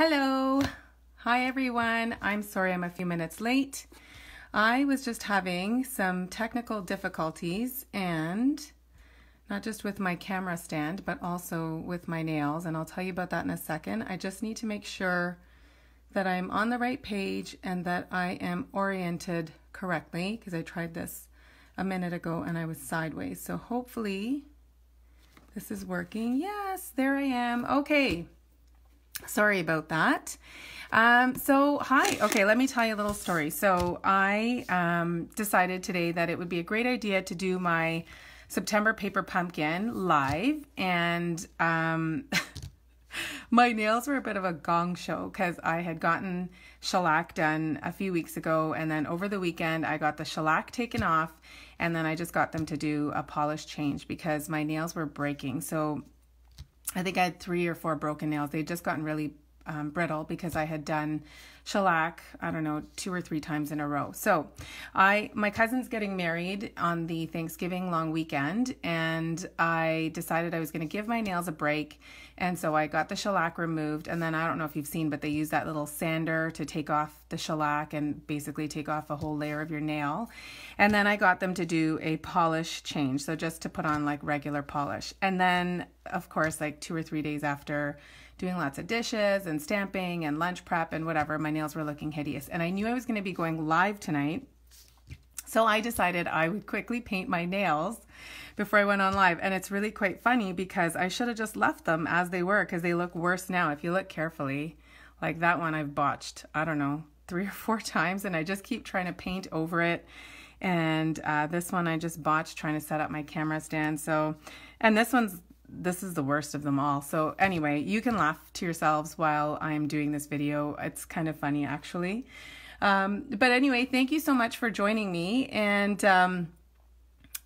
Hello. Hi everyone. I'm sorry I'm a few minutes late. I was just having some technical difficulties, and not just with my camera stand, but also with my nails, and I'll tell you about that in a second. I just need to make sure that I'm on the right page and that I am oriented correctly, because I tried this a minute ago and I was sideways. So hopefully this is working. Yes, there I am. Okay. Sorry about that. Hi. Okay, let me tell you a little story. So I decided today that it would be a great idea to do my September Paper Pumpkin live, and my nails were a bit of a gong show because I had gotten shellac done a few weeks ago, and then over the weekend I got the shellac taken off, and then I just got them to do a polish change because my nails were breaking. So I think I had 3 or 4 broken nails. They'd just gotten really brittle because I had done shellac, I don't know, 2 or 3 times in a row. So my cousin's getting married on the Thanksgiving long weekend, and I decided I was going to give my nails a break. And so I got the shellac removed, and then I don't know if you've seen, but they use that little sander to take off the shellac and basically take off a whole layer of your nail. And then I got them to do a polish change, so just to put on like regular polish. And then, of course, like 2 or 3 days after doing lots of dishes and stamping and lunch prep and whatever, my nails were looking hideous. And I knew I was going to be going live tonight, so I decided I would quickly paint my nails before I went on live. And it's really quite funny because I should have just left them as they were, because they look worse now. If you look carefully, like that one I've botched, I don't know, 3 or 4 times, and I just keep trying to paint over it. And this one I just botched trying to set up my camera stand. So, and this is the worst of them all. So anyway, you can laugh to yourselves while I'm doing this video. It's kind of funny, actually. But anyway, thank you so much for joining me. And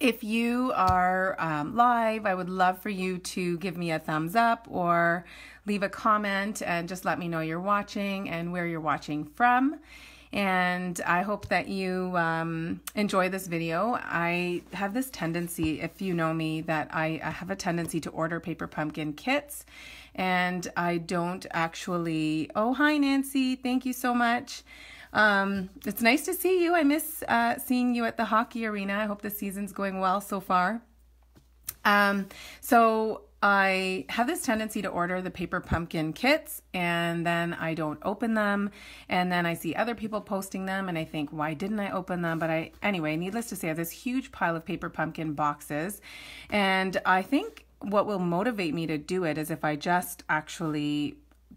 if you are live, I would love for you to give me a thumbs up or leave a comment and just let me know you're watching and where you're watching from. And I hope that you enjoy this video. I have this tendency, if you know me, that I have a tendency to order Paper Pumpkin kits, and I don't actually... Oh, hi, Nancy. Thank you so much. It's nice to see you. I miss seeing you at the hockey arena. I hope the season's going well so far. So I have this tendency to order the Paper Pumpkin kits, and then I don't open them, and then I see other people posting them and I think, why didn't I open them? But anyway, needless to say, I have this huge pile of Paper Pumpkin boxes, and I think what will motivate me to do it is if I just actually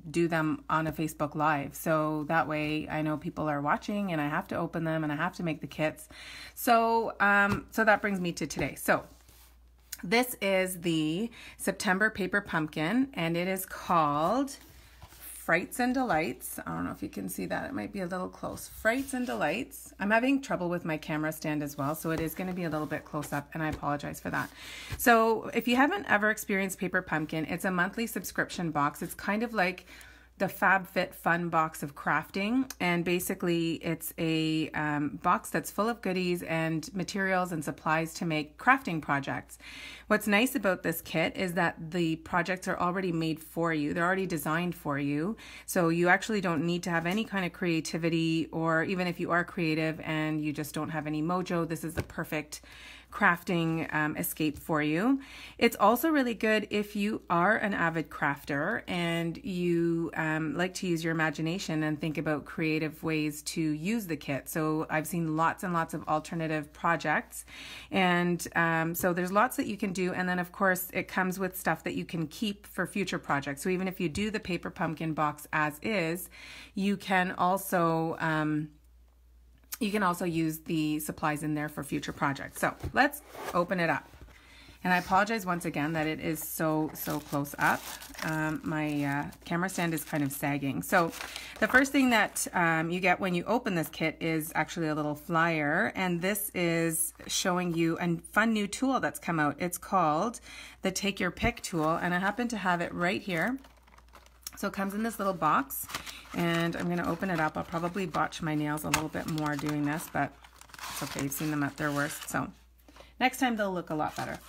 do them on a Facebook Live. So that way I know people are watching and I have to open them and I have to make the kits. So that brings me to today. So this is the September Paper Pumpkin, and it is called Frights and Delights. I don't know if you can see that. It might be a little close. Frights and Delights. I'm having trouble with my camera stand as well, so it is going to be a little bit close up, and I apologize for that. So if you haven't ever experienced Paper Pumpkin, it's a monthly subscription box. It's kind of like the FabFitFun box of crafting, and basically it's a box that's full of goodies and materials and supplies to make crafting projects. What's nice about this kit is that the projects are already made for you. They're already designed for you, so you actually don't need to have any kind of creativity, or even if you are creative and you just don't have any mojo, this is the perfect crafting escape for you. It's also really good if you are an avid crafter and you like to use your imagination and think about creative ways to use the kit. So I've seen lots and lots of alternative projects, and so there's lots that you can do. And then of course it comes with stuff that you can keep for future projects. So even if you do the Paper Pumpkin box as is, you can also use the supplies in there for future projects. So let's open it up. And I apologize once again that it is so close up. My camera stand is kind of sagging. So the first thing that you get when you open this kit is actually a little flyer. And this is showing you a fun new tool that's come out. It's called the Take Your Pick tool. And I happen to have it right here. So it comes in this little box, and I'm going to open it up. I'll probably botch my nails a little bit more doing this, but it's okay. You've seen them at their worst, so next time they'll look a lot better.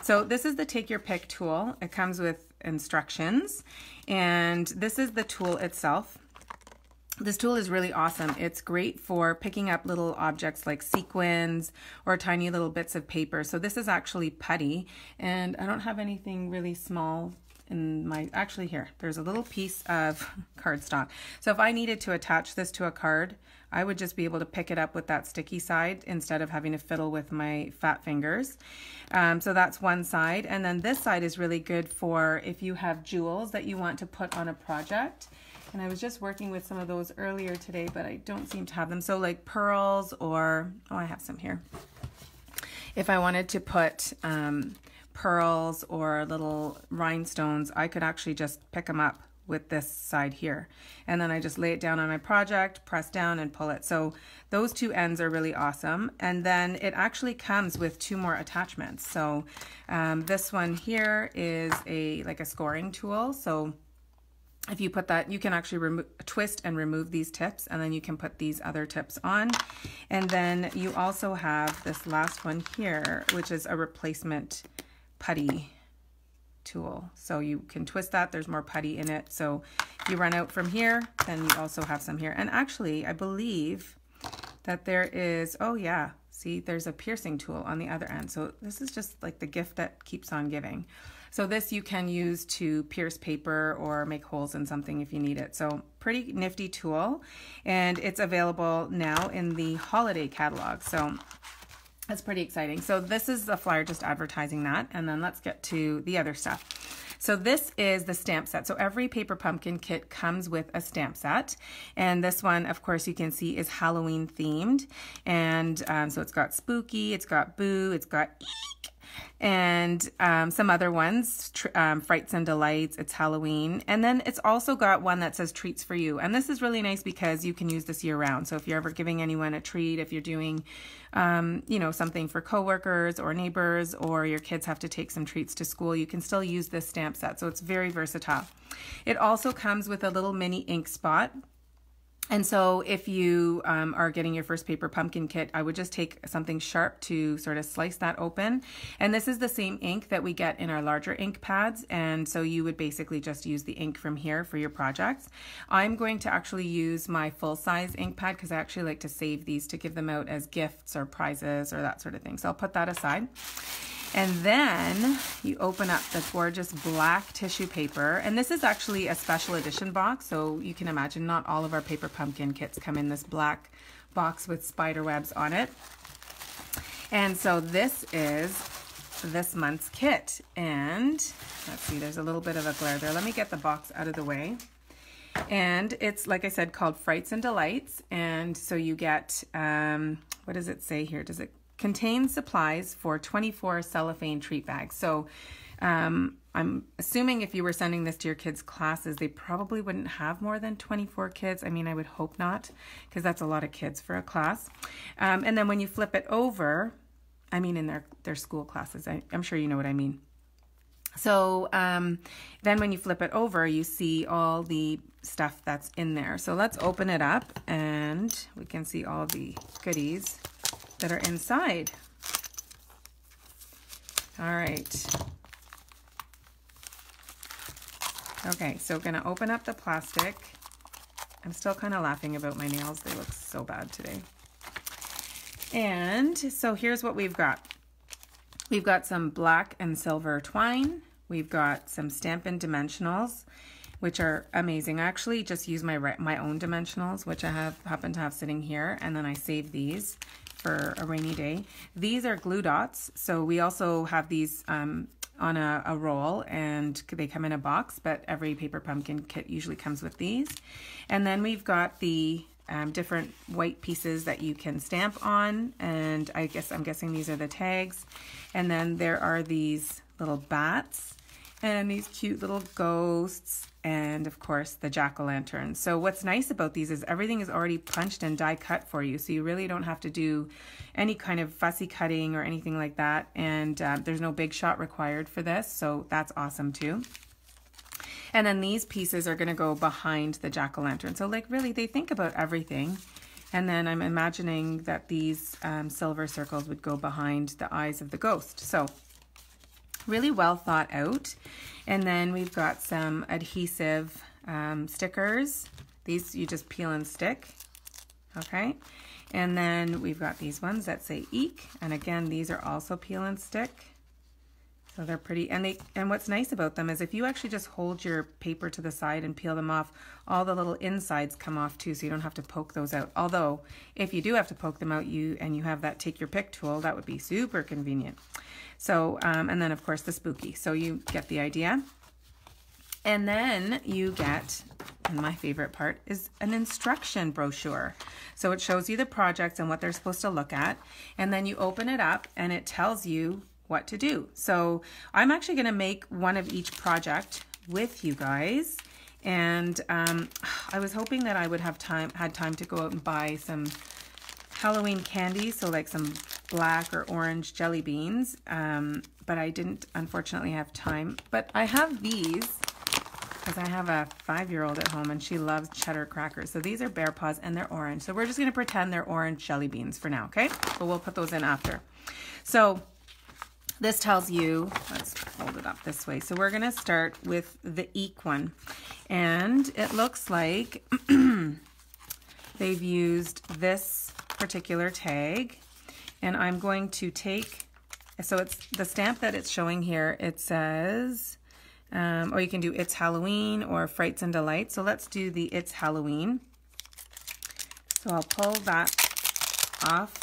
So this is the Take Your Pick tool. It comes with instructions. And this is the tool itself. This tool is really awesome. It's great for picking up little objects like sequins or tiny little bits of paper. So this is actually putty, and I don't have anything really small in my, actually here, there's a little piece of cardstock. So if I needed to attach this to a card, I would just be able to pick it up with that sticky side instead of having to fiddle with my fat fingers. So that's one side. And then this side is really good for if you have jewels that you want to put on a project. And I was just working with some of those earlier today, but I don't seem to have them. So like pearls or, oh, I have some here. If I wanted to put pearls or little rhinestones, I could actually just pick them up with this side here. And then I just lay it down on my project, press down and pull it. So those two ends are really awesome. And then it actually comes with 2 more attachments. So this one here is like a scoring tool. So if you put that, you can actually twist and remove these tips, and then you can put these other tips on. And then you also have this last one here, which is a replacement putty tool. So you can twist that, there's more putty in it. So if you run out from here, then you also have some here. And actually, I believe that there is, oh yeah, see, there's a piercing tool on the other end. So this is just like the gift that keeps on giving. So this you can use to pierce paper or make holes in something if you need it. So pretty nifty tool, and it's available now in the holiday catalog. So that's pretty exciting. So this is a flyer just advertising that, and then let's get to the other stuff. So this is the stamp set. So every Paper Pumpkin kit comes with a stamp set, and this one, of course, you can see is Halloween themed. And so it's got spooky, it's got boo, it's got eek, and some other ones, Frights and Delights, it's Halloween. And then it's also got one that says Treats for You. And this is really nice because you can use this year round. So if you're ever giving anyone a treat, if you're doing, you know, something for coworkers or neighbors, or your kids have to take some treats to school, you can still use this stamp set. So it's very versatile. It also comes with a little mini ink spot. And so if you are getting your first Paper Pumpkin kit, I would just take something sharp to sort of slice that open. And this is the same ink that we get in our larger ink pads. And so you would basically just use the ink from here for your projects. I'm going to actually use my full-size ink pad because I actually like to save these to give them out as gifts or prizes or that sort of thing. So I'll put that aside. And then you open up the gorgeous black tissue paper. And this is actually a special edition box. So you can imagine not all of our Paper Pumpkin kits come in this black box with spider webs on it. And so this is this month's kit. And let's see, there's a little bit of a glare there. Let me get the box out of the way. And it's, like I said, called Frights and Delights. And so you get, what does it say here? Does it contains supplies for 24 cellophane treat bags. So I'm assuming if you were sending this to your kids' classes, they probably wouldn't have more than 24 kids. I mean, I would hope not, because that's a lot of kids for a class. And then when you flip it over, I mean in their school classes, I'm sure you know what I mean. So then when you flip it over, you see all the stuff that's in there. So let's open it up and we can see all the goodies that are inside. All right. Okay, so gonna open up the plastic. I'm still kind of laughing about my nails. They look so bad today. And so here's what we've got. We've got some black and silver twine. We've got some Stampin' Dimensionals, which are amazing. I actually just use my own dimensionals, which I happen to have sitting here, and then I save these for a rainy day. These are glue dots, so we also have these on a roll, and they come in a box, but every Paper Pumpkin kit usually comes with these. And then we've got the different white pieces that you can stamp on, and I'm guessing these are the tags. And then there are these little bats and these cute little ghosts, and of course the jack-o'-lantern. So what's nice about these is everything is already punched and die cut for you, so you really don't have to do any kind of fussy cutting or anything like that. And there's no big shot required for this, so that's awesome too. And then these pieces are going to go behind the jack-o'-lantern. So like really they think about everything. And then I'm imagining that these silver circles would go behind the eyes of the ghost. So Really well thought out. And then we've got some adhesive stickers. These you just peel and stick. Okay. And then we've got these ones that say Eek. And again, these are also peel and stick. So they're pretty, and what's nice about them is if you actually just hold your paper to the side and peel them off, all the little insides come off too, so you don't have to poke those out. Although, if you do have to poke them out, you have that take your pick tool, that would be super convenient. So, and then of course the spooky. So you get the idea. And then you get, and my favorite part is an instruction brochure. So it shows you the projects and what they're supposed to look at. And then you open it up and it tells you what to do. So I'm actually going to make one of each project with you guys. And I was hoping that I would have had time to go out and buy some Halloween candy. So like some black or orange jelly beans. But I didn't unfortunately have time. But I have these because I have a 5-year-old at home and she loves cheddar crackers. So these are Bear Paws and they're orange. So we're just going to pretend they're orange jelly beans for now, okay? But we'll put those in after. So this tells you, let's hold it up this way. So we're going to start with the Eek one. And it looks like they've used this particular tag. And I'm going to take, so it's the stamp that it's showing here. It says, or you can do It's Halloween or Frights and Delights. So let's do the It's Halloween. So I'll pull that off.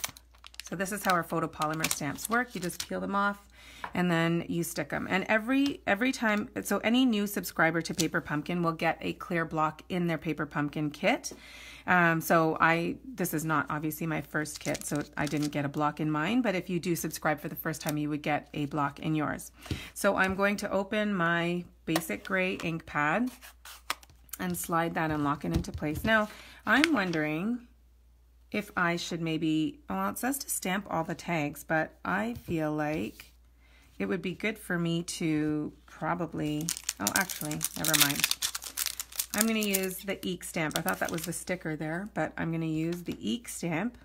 So this is how our photopolymer stamps work. You just peel them off and then you stick them. And every time, so any new subscriber to Paper Pumpkin will get a clear block in their Paper Pumpkin kit. This is not obviously my first kit, so I didn't get a block in mine, but if you do subscribe for the first time, you would get a block in yours. So I'm going to open my basic gray ink pad and slide that and lock it into place. Now, I'm wondering if I should maybe, well, it says to stamp all the tags, but I feel like it would be good for me to probably, oh, actually, never mind. I'm going to use the Eek stamp. I thought that was the sticker there, but I'm going to use the Eek stamp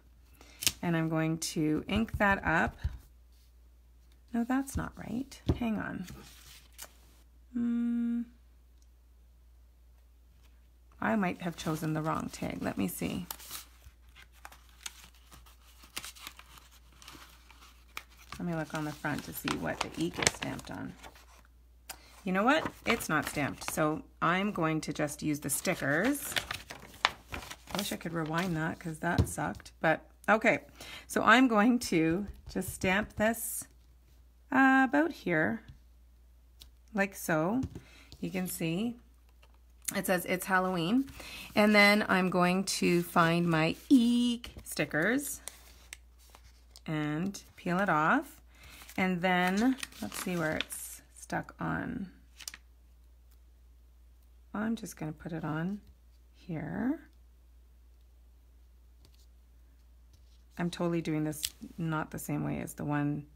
and I'm going to ink that up. No, that's not right. Hang on. I might have chosen the wrong tag. Let me see. Let me look on the front to see what the Eek is stamped on. You know what? It's not stamped, so I'm going to just use the stickers. I wish I could rewind that because that sucked, but okay. So I'm going to just stamp this about here, like so. You can see it says It's Halloween. And then I'm going to find my Eek stickers and peel it off. And then let's see where it's stuck on. I'm just going to put it on here. I'm totally doing this not the same way as the one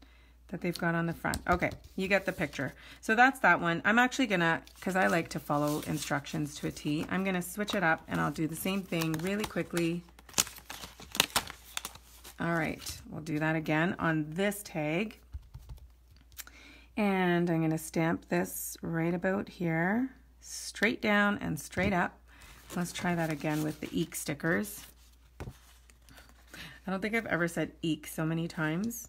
that they've got on the front. Okay, you get the picture. So that's that one. I'm actually gonna, because I like to follow instructions to a T, I'm gonna switch it up and I'll do the same thing really quickly. All right, we'll do that again on this tag. And I'm gonna stamp this right about here, straight down and straight up. Let's try that again with the Eek stickers. I don't think I've ever said Eek so many times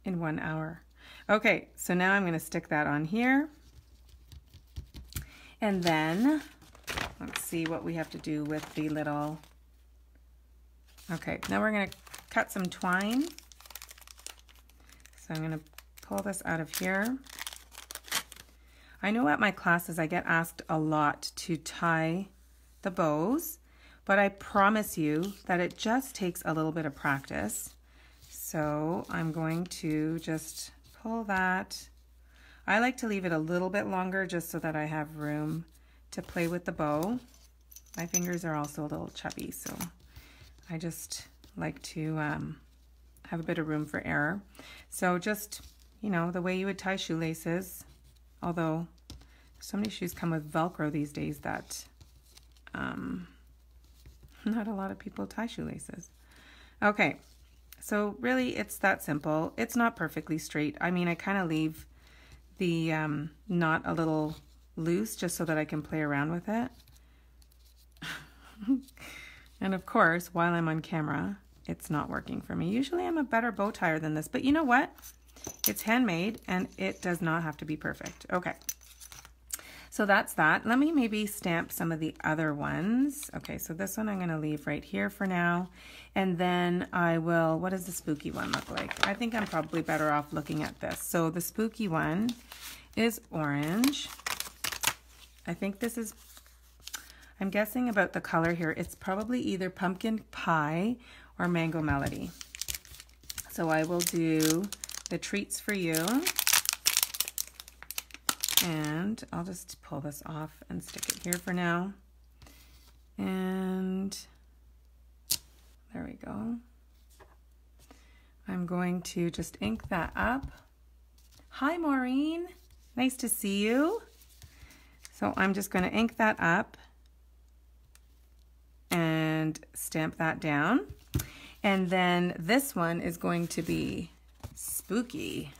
in 1 hour. Okay, so now I'm going to stick that on here. And then let's see what we have to do with the little, okay, now we're going to cut some twine. So I'm going to pull this out of here. I know at my classes I get asked a lot to tie the bows, but I promise you that it just takes a little bit of practice. So I'm going to just pull that. I like to leave it a little bit longer just so that I have room to play with the bow. My fingers are also a little chubby, so I just like to have a bit of room for error. So just, you know, the way you would tie shoelaces, although so many shoes come with Velcro these days that not a lot of people tie shoelaces. Okay, So really it's that simple. It's not perfectly straight. I mean, I kind of leave the knot a little loose just so that I can play around with it. And of course, while I'm on camera, it's not working for me. Usually I'm a better bow tire than this, but you know what? It's handmade and it does not have to be perfect. Okay. So that's that. Let me maybe stamp some of the other ones. Okay, so this one I'm going to leave right here for now. And then I will, what does the spooky one look like? I think I'm probably better off looking at this. So the spooky one is orange. I think this is, I'm guessing about the color here. It's probably either pumpkin pie or mango melody. So I will do the treats for you. And I'll just pull this off and stick it here for now. And there we go. I'm going to just ink that up. Hi, Maureen. Nice to see you. So I'm just going to ink that up and stamp that down. And then this one is going to be spooky.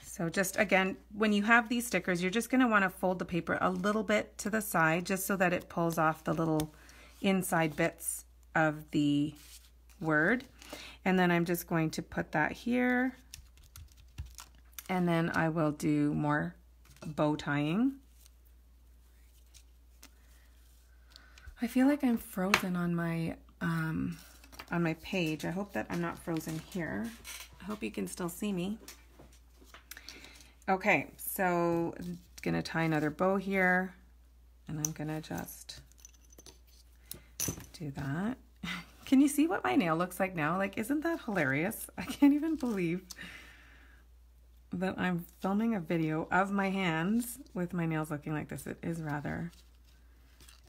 So just again, when you have these stickers, you're just going to want to fold the paper a little bit to the side just so that it pulls off the little inside bits of the word. And then I'm just going to put that here. And then I will do more bow tying. I feel like I'm frozen on my page. I hope that I'm not frozen here. I hope you can still see me. Okay, so I'm gonna tie another bow here, and I'm gonna just do that. Can you see what my nail looks like now? Like, isn't that hilarious? I can't even believe that I'm filming a video of my hands with my nails looking like this. It is rather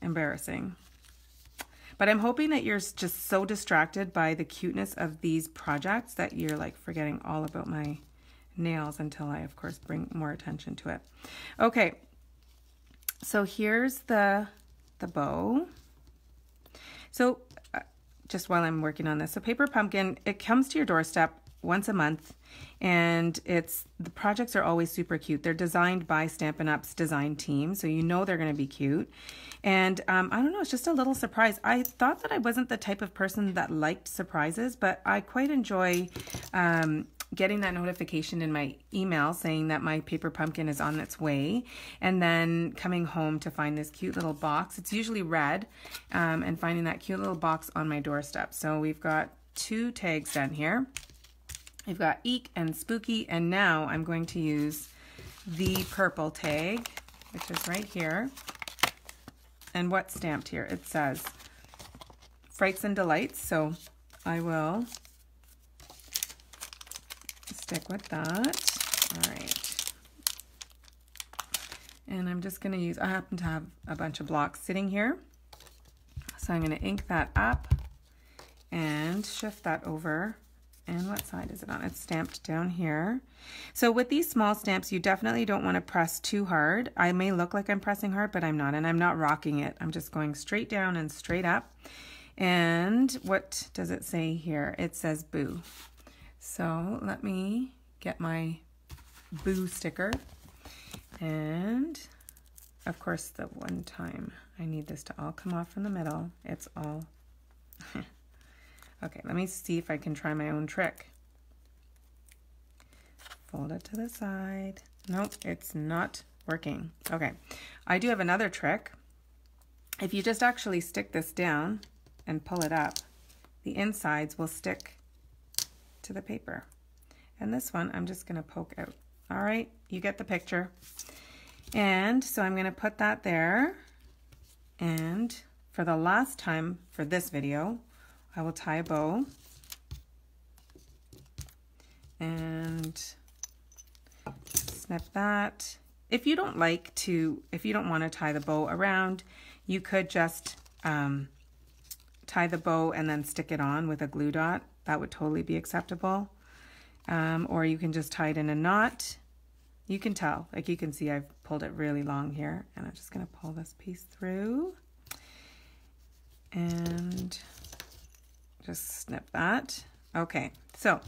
embarrassing. But I'm hoping that you're just so distracted by the cuteness of these projects that you're like forgetting all about my nails until I, of course, bring more attention to it. Okay, so here's the bow. So just while I'm working on this, so Paper Pumpkin, it comes to your doorstep once a month, and the projects are always super cute. They're designed by Stampin' Up's design team, so you know they're going to be cute. And I don't know, it's just a little surprise. I thought that I wasn't the type of person that liked surprises, but I quite enjoy getting that notification in my email saying that my Paper Pumpkin is on its way, and then coming home to find this cute little box. It's usually red, and finding that cute little box on my doorstep. So we've got 2 tags done here. We've got Eek and Spooky, and now I'm going to use the purple tag, which is right here. And what's stamped here? It says Frights and Delights, so I will stick with that. All right. And I'm just going to use, I happen to have a bunch of blocks sitting here. So I'm going to ink that up and shift that over. And what side is it on? It's stamped down here. So with these small stamps, you definitely don't want to press too hard. I may look like I'm pressing hard, but I'm not. And I'm not rocking it. I'm just going straight down and straight up. And what does it say here? It says Boo. So let me get my Boo sticker. And of course, the one time I need this to all come off from the middle, it's all... Okay, let me see if I can try my own trick. Fold it to the side. Nope, it's not working. Okay, I do have another trick. If you just actually stick this down and pull it up, the insides will stick to the paper. And this one, I'm just gonna poke out. All right, you get the picture. And so I'm gonna put that there. And for the last time for this video, I will tie a bow and snip that. If you don't want to tie the bow around, you could just tie the bow and then stick it on with a glue dot. That would totally be acceptable. Or you can just tie it in a knot. You can tell, like you can see I've pulled it really long here, and I'm just going to pull this piece through and just snip that. Okay, so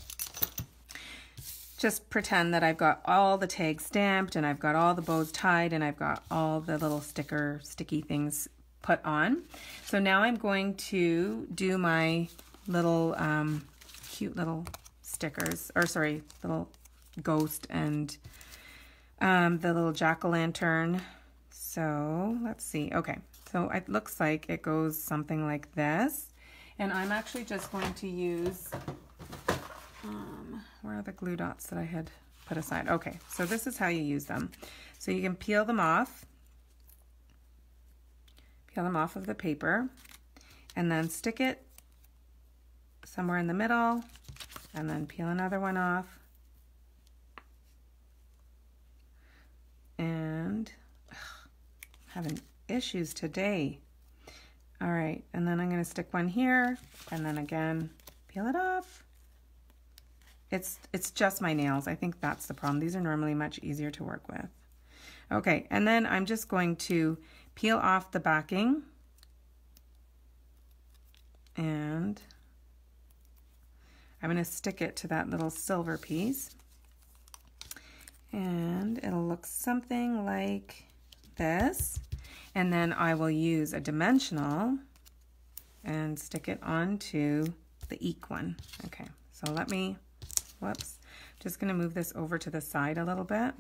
just pretend that I've got all the tags stamped and I've got all the bows tied and I've got all the little sticky things put on. So now I'm going to do my little cute little stickers, or sorry, little ghost and the little jack-o'-lantern. So let's see. Okay, so it looks like it goes something like this. And I'm actually just going to use, where are the glue dots that I had put aside? Okay, so this is how you use them. So you can peel them off of the paper, and then stick it somewhere in the middle, and then peel another one off. And having issues today. All right, and then I'm going to stick one here, and then again peel it off. It's just my nails. I think that's the problem. These are normally much easier to work with. Okay, and then I'm just going to peel off the backing, and I'm going to stick it to that little silver piece, and it'll look something like this. And then I will use a dimensional and stick it onto the eek one. Okay, so let me, whoops, just going to move this over to the side a little bit.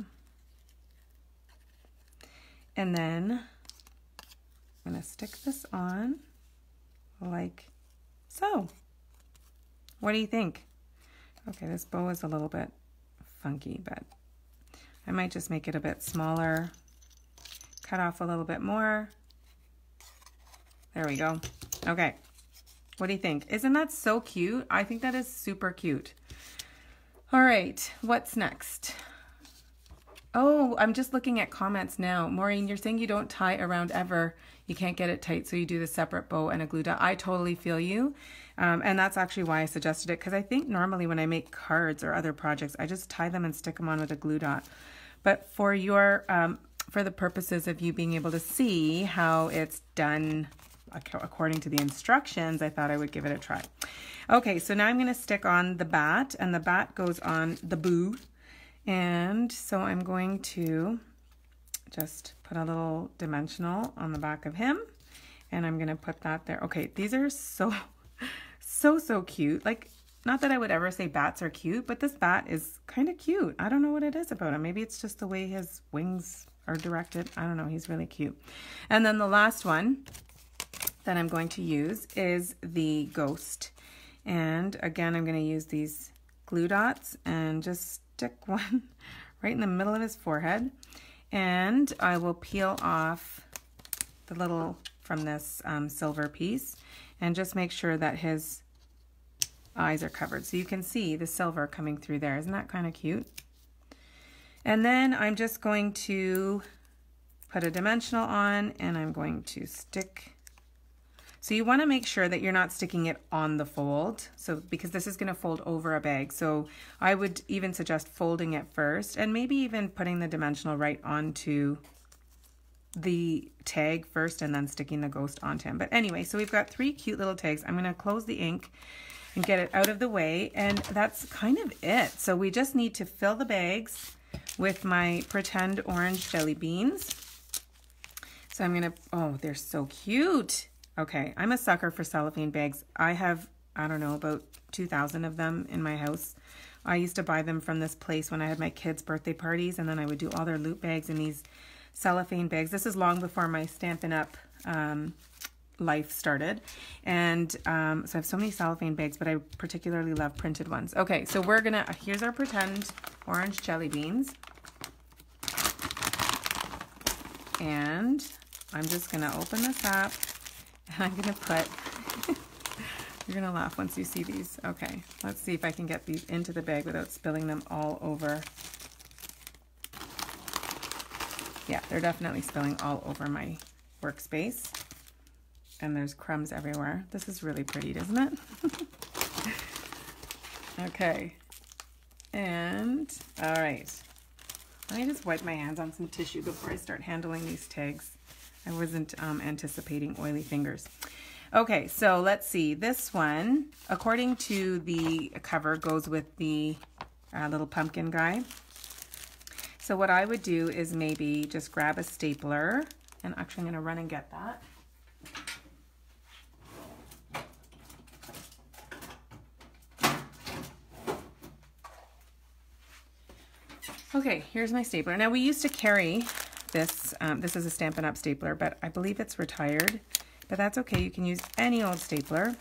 And then I'm going to stick this on like so. What do you think? Okay, this bow is a little bit funky, but I might just make it a bit smaller. Cut off a little bit more. There we go. Okay. What do you think? Isn't that so cute? I think that is super cute. All right. What's next? Oh, I'm just looking at comments now. Maureen, you're saying you don't tie around ever. You can't get it tight, so you do the separate bow and a glue dot. I totally feel you. And that's actually why I suggested it, because I think normally when I make cards or other projects, I just tie them and stick them on with a glue dot. But for your for the purposes of you being able to see how it's done according to the instructions, I thought I would give it a try. Okay, so now I'm going to stick on the bat, and the bat goes on the boo. And so I'm going to just put a little dimensional on the back of him, and I'm going to put that there. Okay, these are so cute. Like, not that I would ever say bats are cute, but this bat is kind of cute. I don't know what it is about him. Maybe it's just the way his wings are directed. I don't know. He's really cute. And then the last one that I'm going to use is the ghost. And again, I'm going to use these glue dots and just stick one right in the middle of his forehead. And I will peel off the little from this silver piece and just make sure that his eyes are covered. So you can see the silver coming through there. Isn't that kind of cute? And then I'm just going to put a dimensional on, and I'm going to stick. So you want to make sure that you're not sticking it on the fold. So because this is going to fold over a bag. So I would even suggest folding it first, and maybe even putting the dimensional right onto the tag first and then sticking the ghost onto him. But anyway, so we've got 3 cute little tags. I'm going to close the ink and get it out of the way, and that's kind of it. So we just need to fill the bags with my pretend orange jelly beans. So I'm gonna, oh, they're so cute. Okay, I'm a sucker for cellophane bags. I have, I don't know, about 2,000 of them in my house. I used to buy them from this place when I had my kids' birthday parties, and then I would do all their loot bags in these cellophane bags. This is long before my Stampin' Up! Life started. And so I have so many cellophane bags, but I particularly love printed ones. Okay, so we're gonna, here's our pretend orange jelly beans. And I'm just gonna open this up, and I'm gonna put, you're gonna laugh once you see these. Okay, let's see if I can get these into the bag without spilling them all over. Yeah, they're definitely spilling all over my workspace. And there's crumbs everywhere. This is really pretty, isn't it? Okay. And, all right. Let me just wipe my hands on some tissue before I start handling these tags. I wasn't anticipating oily fingers. Okay, so let's see. This one, according to the cover, goes with the little pumpkin guy. So what I would do is maybe just grab a stapler, and actually I'm going to run and get that. Okay, here's my stapler. Now we used to carry this, this is a Stampin' Up! Stapler, but I believe it's retired, but that's okay. You can use any old stapler.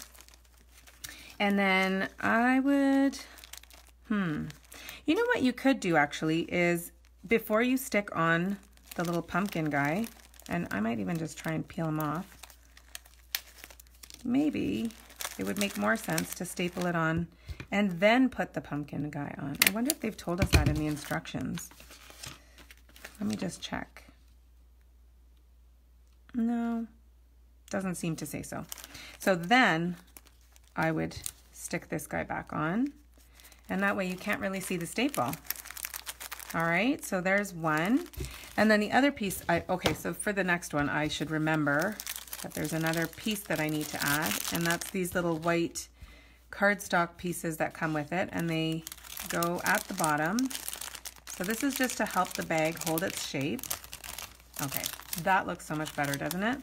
And then I would, you know what you could do actually is before you stick on the little pumpkin guy, and I might even just try and peel him off, maybe it would make more sense to staple it on and then put the pumpkin guy on. I wonder if they've told us that in the instructions. Let me just check. No, doesn't seem to say so. So then I would stick this guy back on, and that way you can't really see the staple. All right, so there's one. And then the other piece, okay, so for the next one, I should remember that there's another piece that I need to add, and that's these little white cardstock pieces that come with it, and they go at the bottom. So this is just to help the bag hold its shape. Okay, that looks so much better, doesn't it?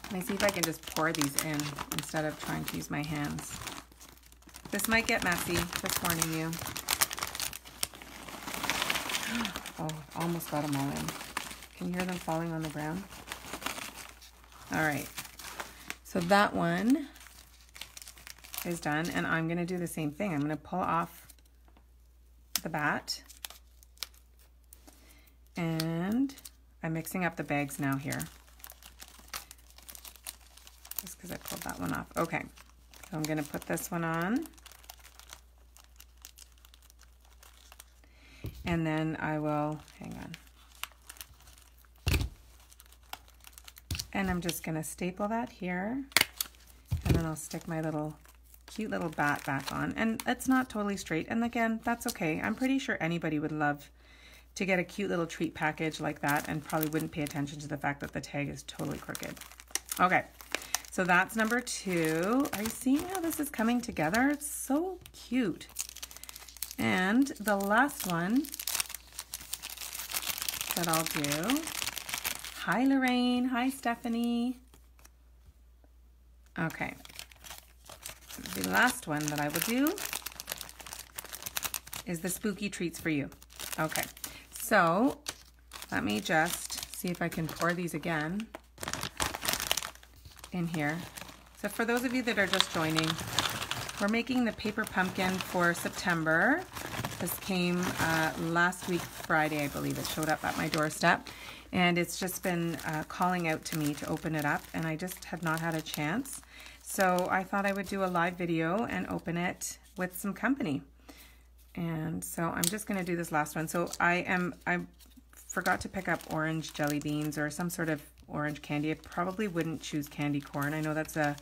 Let me see if I can just pour these in instead of trying to use my hands. This might get messy, just warning you. Oh, almost got them all in. Can you hear them falling on the ground? All right, so that one is done, and I'm going to do the same thing. I'm going to pull off the bat, and I'm mixing up the bags now here just because I pulled that one off. Okay, so I'm going to put this one on, and then I will, hang on, and I'm just going to staple that here, and then I'll stick my cute little bat back on. And it's not totally straight, and again, that's okay. I'm pretty sure anybody would love to get a cute little treat package like that and probably wouldn't pay attention to the fact that the tag is totally crooked. Okay, so that's number 2. Are you seeing how this is coming together? It's so cute. And the last one that I'll do, hi Lorraine, hi Stephanie. Okay, the last one that I will do is the spooky treats for you. Okay, so let me just see if I can pour these again in here. So for those of you that are just joining, we're making the paper pumpkin for September. This came last week Friday, I believe. It showed up at my doorstep, and it's just been calling out to me to open it up, and I just have not had a chance. So I thought I would do a live video and open it with some company. And so I'm just going to do this last one. So I forgot to pick up orange jelly beans or some sort of orange candy. I probably wouldn't choose candy corn. I know that's a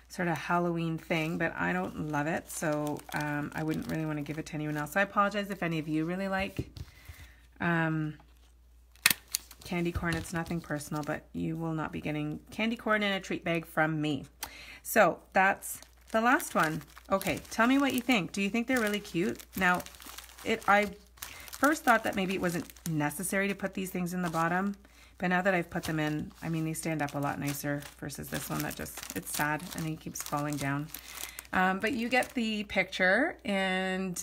sort of Halloween thing, but I don't love it. So I wouldn't really want to give it to anyone else. So I apologize if any of you really like candy corn. It's nothing personal, but you will not be getting candy corn in a treat bag from me. So that's the last one. Okay, tell me what you think. Do you think they're really cute? Now, I first thought that maybe it wasn't necessary to put these things in the bottom, but now that I've put them in, I mean, they stand up a lot nicer versus this one that just, it's sad and he keeps falling down. But you get the picture, and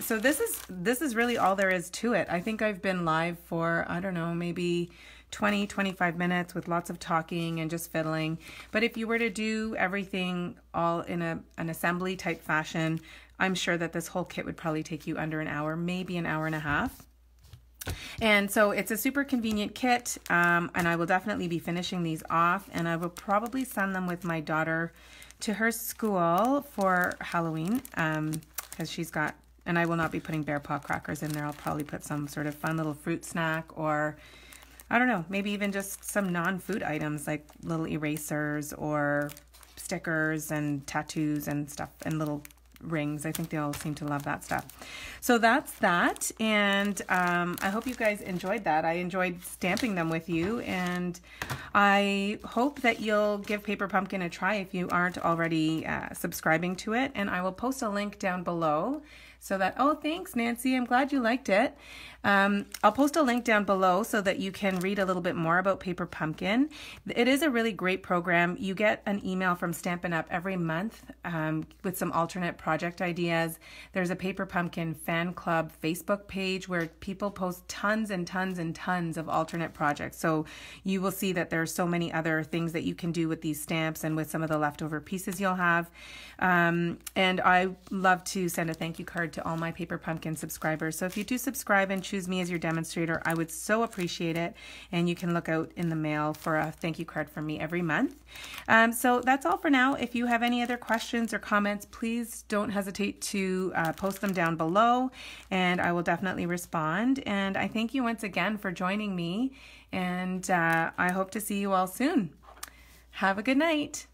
so this is really all there is to it. I think I've been live for, I don't know, maybe 20-25 minutes with lots of talking and just fiddling. But if you were to do everything all in an assembly type fashion, I'm sure that this whole kit would probably take you under an hour, maybe an hour and a half. And so it's a super convenient kit, and I will definitely be finishing these off, and I will probably send them with my daughter to her school for Halloween, because she's got, and I will not be putting Bear Paw crackers in there. I'll probably put some sort of fun little fruit snack, or I don't know, maybe even just some non-food items like little erasers or stickers and tattoos and stuff and little rings. I think they all seem to love that stuff. So that's that, and I hope you guys enjoyed that. I enjoyed stamping them with you, and I hope that you'll give Paper Pumpkin a try if you aren't already subscribing to it, and I will post a link down below so that, oh, thanks, Nancy. I'm glad you liked it. I'll post a link down below so that you can read a little bit more about Paper Pumpkin. It is a really great program. You get an email from Stampin' Up! Every month with some alternate project ideas. There's a Paper Pumpkin fan club Facebook page where people post tons and tons and tons of alternate projects. So you will see that there are so many other things that you can do with these stamps and with some of the leftover pieces you'll have. And I love to send a thank you card to all my Paper Pumpkin subscribers. So if you do subscribe and choose me as your demonstrator, I would so appreciate it, and you can look out in the mail for a thank you card from me every month. So that's all for now. If you have any other questions or comments, please don't hesitate to post them down below, and I will definitely respond. And I thank you once again for joining me, and I hope to see you all soon. Have a good night.